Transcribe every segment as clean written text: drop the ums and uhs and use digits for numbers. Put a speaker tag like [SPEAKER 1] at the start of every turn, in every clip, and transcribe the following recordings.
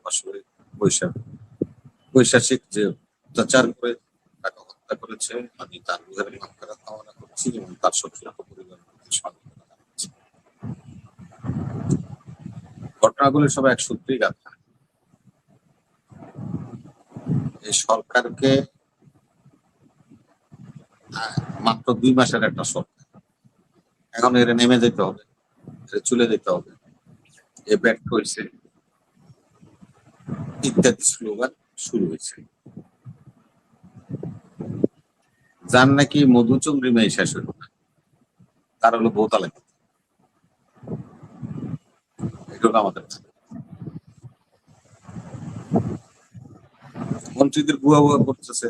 [SPEAKER 1] আসলে বৈশাসিক যে অত্যাচার করে তাকে হত্যা করেছে, আমি তার রুহের মাগফিরাত কামনা করছি এবং তার শত শত পরিবারের প্রতি সমবেদনা জানাচ্ছি। ঘটনাগুলি সব এক সূত্রেই গাঁথা। এই সরকারকে মাত্র 2 মাসের একটা সরকার, এখন এর নেমে যেতে হবে, চলে যেতে হবে, এ ব্যর্থ হয়েছে ইত্যাদি স্লোগান শুরু হয়েছে। যার নাকি মধুচন্দ্রিমায় শেষ হইল না, তার হলো বোতালে। এগুলো আমাদের মন্ত্রীদের বুয়া বুয়া করতেছে,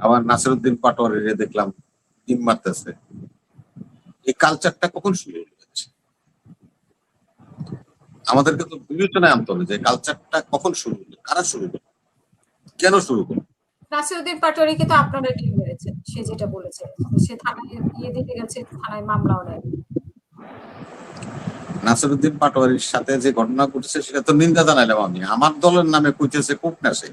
[SPEAKER 1] আবার নাসিরউদ্দিন পাটোয়ারি দেখলাম ডিম মারতেছে। এই কালচারটা কখন শুরু হয়েছে? আমাদেরকে তো বিবেচনায় আনতে হবে যে কালচারটা কখন শুরু হলো, কারা শুরু করলো, কেন শুরু করলো।
[SPEAKER 2] নাসিরউদ্দিন পাটোয়ারিকে তো আপনারা ডিম মেরেছেন, সে যেটা বলেছে, সে থানায় গিয়ে দিতে গেছে, থানায় মামলাও নেয়।
[SPEAKER 1] নাসিরউদ্দিন পাটোয়ারির সাথে যে ঘটনা ঘটেছে সেটা তো নিন্দা জানাইলাম আমি। আমার দলের নামে কইতেছে কোপ না সে,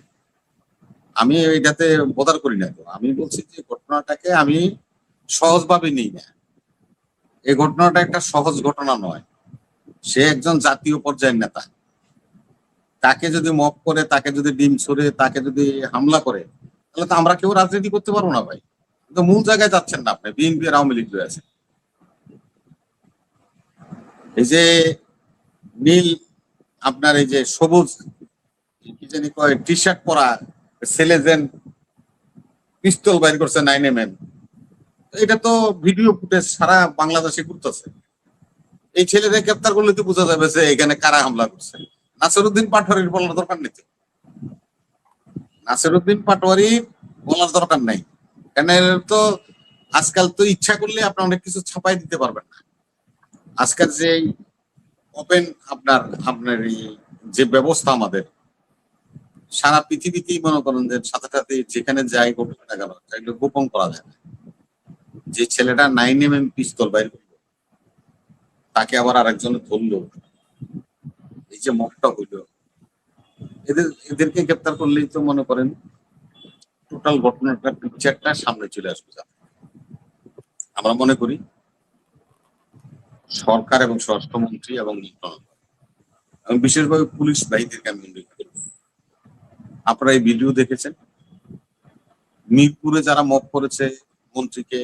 [SPEAKER 1] আমি এইটাতে বোধার করি না। তো আমি বলছি যে ঘটনাটাকে আমি সহজভাবে নিই না। এই ঘটনাটা একটা সহজ ঘটনা নয়। সে একজন জাতীয় পর্যায়ের নেতা, তাকে যদি মব করে, তাকে যদি ডিম ছড়ে, তাকে যদি হামলা করে, তাহলে তো আমরা কেউ রাজনীতি করতে পারবো না ভাই। কিন্তু মূল জায়গায় যাচ্ছেন না আপনি, বিএনপি আর আওয়ামী লীগ হয়ে আছে। এই যে নীল, আপনার এই যে সবুজ কি জানি কয় টি শার্ট পরা ছেলে যেন পিস্তল বাইর করছে 9mm, এটা তো ভিডিও ফুটেজ সারা বাংলাদেশে ঘুরতেছে। এই ছেলেদের গ্রেপ্তার করলে তো বোঝা যাবে যে এখানে কারা হামলা করছে। নাসিরউদ্দিন পাটোয়ারির বলার দরকার নেই, নাসিরউদ্দিন পাটোয়ারি বলার দরকার নাই। কেন তো আজকাল তো ইচ্ছা করলে আপনি অনেক কিছু ছাপাই দিতে পারবেন না। আজকাল যে ওপেন আপনার আপনার এই যে ব্যবস্থা আমাদের সারা পৃথিবীতেই মনে করেন যে সাথে সাথে যেখানে যাই ঘটুক না কেন এগুলো গোপন করা যায় না। যে ছেলেটা 9mm পিস্তল বাইর করলো, তাকে আবার আরেকজন ধরলো, এই যে মকটা হইলো, এদেরকে গ্রেপ্তার করলেই তো মনে করেন টোটাল ঘটনাটা পিকচারটা সামনে চলে আসবে। আমরা মনে করি সরকার এবং স্বরাষ্ট্রমন্ত্রী এবং আমি বিশেষভাবে পুলিশ বাহিনীদেরকে আমি উল্লেখ করব। আপনারা এই ভিডিও দেখেছেন, মিরপুরে যারা মব করেছে, মন্ত্রীকে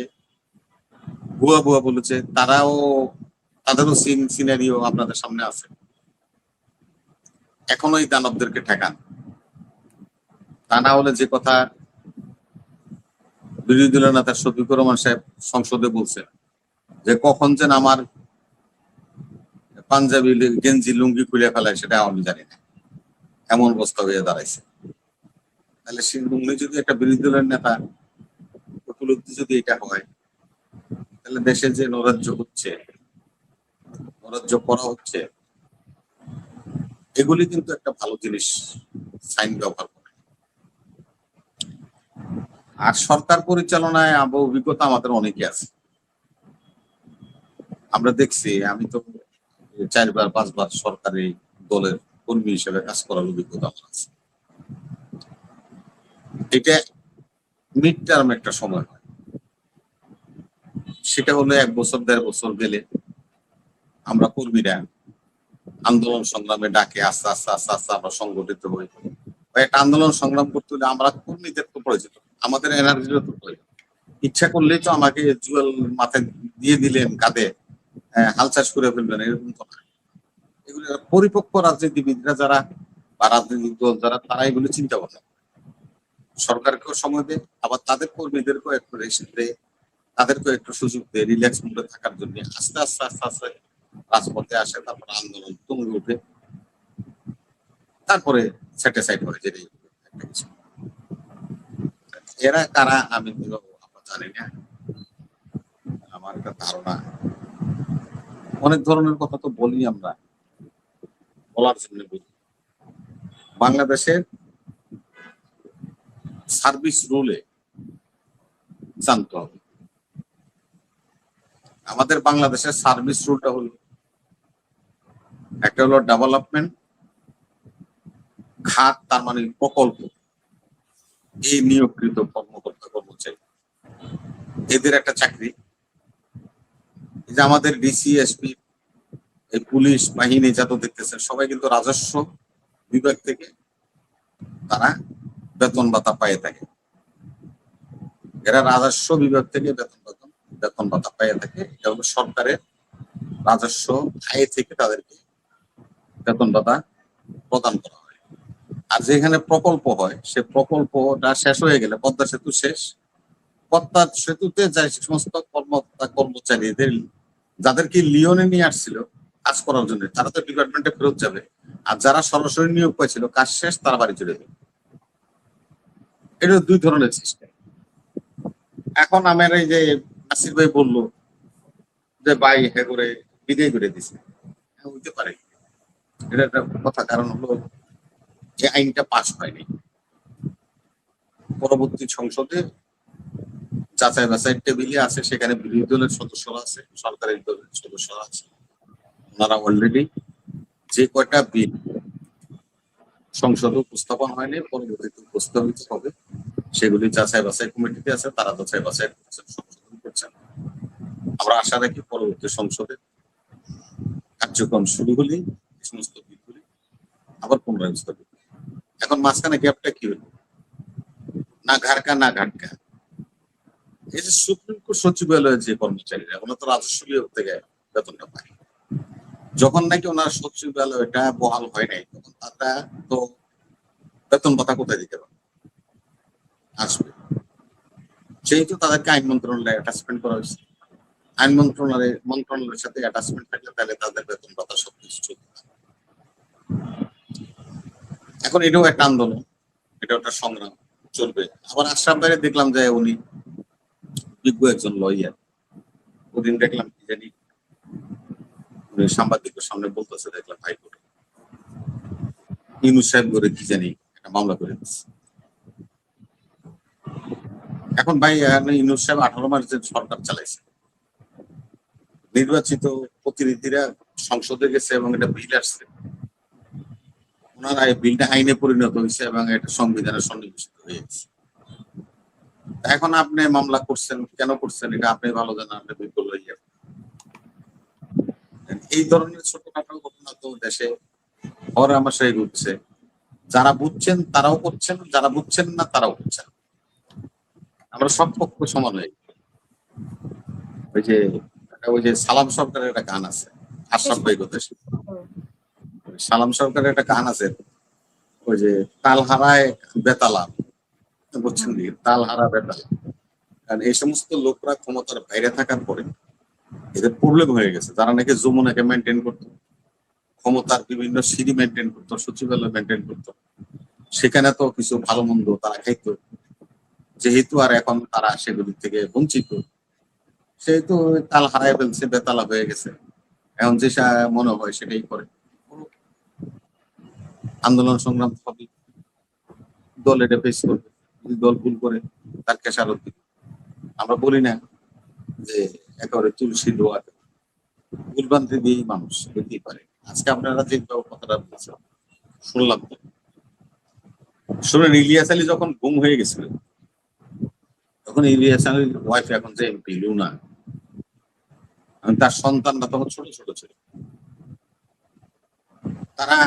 [SPEAKER 1] ভুয়া ভুয়া বলেছে, তাদেরও সিনারিও আপনাদের সামনে আছে। এখনো এই দানবদেরকে ঠেকান, তা না হলে যে কথা বিরোধী দলের নেতা শফিকুর রহমান সাহেব সংসদে বলছেন যে কখন যেন আমার পাঞ্জাবি গেঞ্জি লুঙ্গি খুলে ফেলায় সেটা আমি জানি না, এমন অবস্থা হয়ে দাঁড়াইছে। তাহলে সে উনি যদি একটা বিরোধী দলের নেতা উপলব্ধি যদি এটা হয়, তাহলে দেশে যে নৈরাজ্য হচ্ছে, নৈরাজ্য করা হচ্ছে, এগুলি কিন্তু একটা ভালো জিনিস সাইন ব্যবহার করে। আর সরকার পরিচালনায় অভিজ্ঞতা আমাদের অনেকে আছে, আমরা দেখছি। আমি তো 4বার 5বার সরকারি দলের কর্মী হিসেবে কাজ করার অভিজ্ঞতা আমার আছে। এটা মিড টার্ম একটা সময় হয়, সেটা হলো 1 বছর 1.5 বছর গেলে আমরা কর্মীরা আন্দোলন সংগ্রামে ডাকে আস্তে আস্তে আস্তে আস্তে আমরা সংগঠিত হই। একটা আন্দোলন সংগ্রাম করতে হলে আমরা কর্মীদের তো প্রয়োজন, আমাদের এনার্জিরও তো প্রয়োজন। ইচ্ছা করলেই তো আমাকে জুয়েল মাথায় দিয়ে দিলেন কাঁধে হাল চাষ করে ফেলবেন এরকম তো না। এগুলো পরিপক্ক রাজনীতিবিদরা যারা বা রাজনৈতিক দল যারা, তারা এগুলো চিন্তা ভাবনা, সরকারকেও সময় দেয়, আবার তাদের কর্মীদেরকেও একটু রেস্ট দেয়, তাদেরকেও একটু সুযোগ দেয় রিল্যাক্স মুডে থাকার জন্য। আস্তে আস্তে আস্তে আস্তে রাজপথে আসে, তারপর আন্দোলন তুঙ্গে উঠে, তারপরে স্যাটিসফাইড হয় যে একটা কিছু। এরা কারা আমি আমরা জানি না, আমার একটা ধারণা। অনেক ধরনের কথা তো বলি আমরা, বলার জন্য বলি। বাংলাদেশের সার্ভিস রুলে জানতে হবে, আমাদের বাংলাদেশের সার্ভিস রুলটা হলো একটা হলো ডেভেলপমেন্ট, খাত তার মানে প্রকল্প, এই নিয়োগকৃত কর্মকর্তা কর্মচারী এদের একটা চাকরি। এই যে আমাদের ডিসি এসপি, এই পুলিশ বাহিনী যত দেখতেছেন সবাই কিন্তু রাজস্ব বিভাগ থেকে তারা বেতন ভাতা পাইয়ে থাকে। এরা রাজস্ব বিভাগ থেকে বেতন ভাতা পাইয়ে থাকে। এটা হলো সরকারের রাজস্ব আয় থেকে তাদেরকে বেতন ভাতা প্রদান করা হয়। আর যেখানে প্রকল্প হয় সে প্রকল্পটা শেষ হয়ে গেলে, পদ্মা সেতু শেষ, পদ্মা সেতুতে যে সমস্ত কর্মচারীদের যাদেরকে লিওনে নিয়ে আসছিল কাজ করার জন্য, তারা তো ডিপার্টমেন্টে ফেরত যাবে। আর যারা সরাসরি নিয়োগ পাইছিল কাজ শেষ, তারা বাড়ি চলে যাবে। এটা দুই ধরনের সিস্টেম। এখন আমার এই যে নাসির ভাই বললো যে ভাই হ্যাঁ করে বিদায় করে দিছে, হ্যাঁ হইতে পারে, এটা একটা কথা। কারণ হলো যে আইনটা পাস হয়নি, পরবর্তী সংসদে যাচাই বাছাই টেবিলে আছে, সেখানে বিরোধী দলের সদস্যরা আছে, সরকারি দলের সদস্যরা আছে। ওনারা অলরেডি যে কয়টা বিল সংসদে উপস্থাপন হয়নি পরবর্তীতে উপস্থাপিত হবে, সেগুলি যাচাই বাছাই কমিটিতে আছে, তারা যাচাই বাছাই করছেন, সংশোধন করছেন। আমরা আশা রাখি পরবর্তী সংসদে কার্যক্রম শুরু হলেই এই সমস্ত বিলগুলি আবার পুনরায় উপস্থাপিত। এখন মাঝখানে গ্যাপটা কি হলো? না ঘাটকা না ঘাটকা। এই যে সুপ্রিম কোর্ট সচিবালয়ের যে কর্মচারীরা, ওনারা তো রাজস্ব বিভাগ থেকে বেতনটা পায়। যখন নাকি ওনার সচিবালয়টা বহাল হয় নাই, তখন তারা তো বেতন ভাতা কোথায় দিতে পারে, আসবে। যেহেতু তাদেরকে আইন মন্ত্রণালয়ে অ্যাটাচমেন্ট করা হয়েছে, আইন মন্ত্রণালয়ের সাথে অ্যাটাচমেন্ট থাকলে তাহলে তাদের বেতন ভাতা সবকিছু চলবে। এখন এটাও একটা আন্দোলন, এটা একটা সংগ্রাম চলবে। আবার আশরাফ ভাইরে দেখলাম যে উনি বিজ্ঞ একজন লয়ার, ওদিন দেখলাম কি জানি সাংবাদিকের সামনে বলতেছে, দেখলাম হাইকোর্টে ইউনূস সাহেব করে কি জানি একটা মামলা করে দিচ্ছে। এখন ভাই ইউনূস সাহেব 18 মাস যে সরকার চালাইছে, নির্বাচিত প্রতিনিধিরা সংসদে গেছে এবং এটা বিল আসছে, ওনারা এই বিলটা আইনে পরিণত হয়েছে এবং এটা সংবিধানে সন্নিবেশিত হয়ে গেছে। এখন আপনি মামলা করছেন, কেন করছেন এটা আপনি ভালো জানেন, আপনি বিজ্ঞ লয়ার। এই ধরনের ছোটখাটো ঘটনা তো দেশে হর আমাশাই ঘটছে। যারা বুঝছেন তারাও করছেন, যারা বুঝছেন না তারাও করছেন। আমরা সব পক্ষ সমান হয়ে, ওই যে সালাম সরকারের একটা গান আছে, আশরাফ ভাই কথা, সালাম সরকারের একটা গান আছে, ওই যে তাল হারায় বেতালা, বুঝছেন কি, তাল হারা বেতালা। কারণ এই সমস্ত লোকরা ক্ষমতার বাইরে থাকার পরে এদের প্রবলেম হয়ে গেছে। যারা নাকি যমুনাকে মেনটেন করতো, ক্ষমতার বিভিন্ন সিঁড়ি মেনটেন করতো, সচিবালয় মেনটেন করতো, সেখানে তো কিছু ভালো মন্দ তারা খাইতো। যেহেতু আর এখন তারা সেগুলি থেকে বঞ্চিত, সেহেতু তাল হারায় ফেলছে, বেতালা হয়ে গেছে। এখন যে মনে হয় সেটাই করে। আন্দোলন সংগ্রাম হবে, দল এটা ফেস করবে, যদি দল ভুল করে তার খেসারত দিবে। আমরা বলি না যে একেবারে তুলসী দোয়া, ভুলভ্রান্তি দিয়েই মানুষ হইতেই পারে। আজকে আপনারা যে কথাটা বলছেন শুনলাম, শুনেন ইলিয়াস আলী যখন গুম হয়ে গেছিল, তখন ইলিয়াস আলীর ওয়াইফ, এখন যে এমপি লুনা, তার সন্তানরা তখন ছোট ছোট ছিল, তারা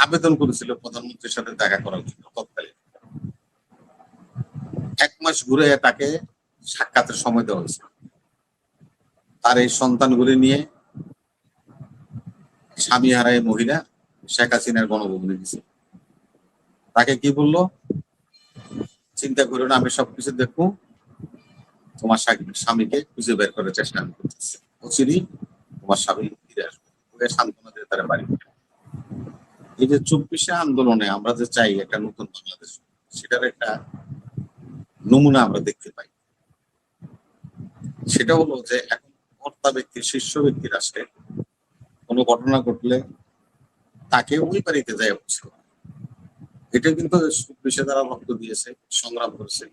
[SPEAKER 1] আবেদন করেছিল প্রধানমন্ত্রীর সাথে দেখা করার জন্য। তৎকালীন 1 মাস ঘুরে তাকে সাক্ষাতের সময় দেওয়া হয়েছিল। তার এই সন্তানগুলি নিয়ে স্বামী হারায় মহিলা শেখ হাসিনার গণভবনে গেছে। তাকে কি বললো, চিন্তা করো না, আমি সবকিছু দেখবো, তোমার স্বামীকে খুঁজে বের করার চেষ্টা আমি করতেছি, অচিরই তোমার স্বামী ফিরে আসবে, ওকে সান্ত্বনা দিয়ে তারা বাড়ি। এই যে 24শে আন্দোলনে আমরা যে চাই একটা নতুন বাংলাদেশ, সেটার একটা নমুনা আমরা দেখতে পাই। সেটা হলো যে এখন কর্তা ব্যক্তির, শীর্ষ ব্যক্তি রাষ্ট্রে কোনো ঘটনা ঘটলে তাকে ওই বাড়িতে যায় অবস্থা। এটা কিন্তু 24শে তারা রক্ত দিয়েছে, সংগ্রাম করেছে।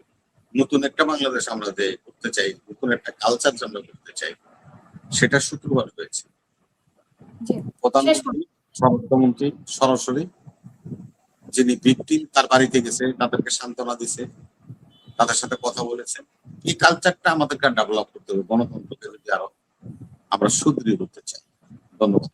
[SPEAKER 1] নতুন একটা বাংলাদেশ আমরা যে করতে চাই, নতুন একটা কালচার যে আমরা করতে চাই, সেটা শুক্রবার হয়েছে। প্রধানমন্ত্রী, স্বরাষ্ট্রমন্ত্রী সরাসরি যিনি ভিকটিম তার বাড়িতে গেছে, তাদেরকে সান্ত্বনা দিছে, তাদের সাথে কথা বলেছে। এই কালচারটা আমাদেরকে ডেভেলপ করতে হবে, গণতন্ত্রকে যদি আরো আমরা সুদৃঢ় করতে চাই। ধন্যবাদ।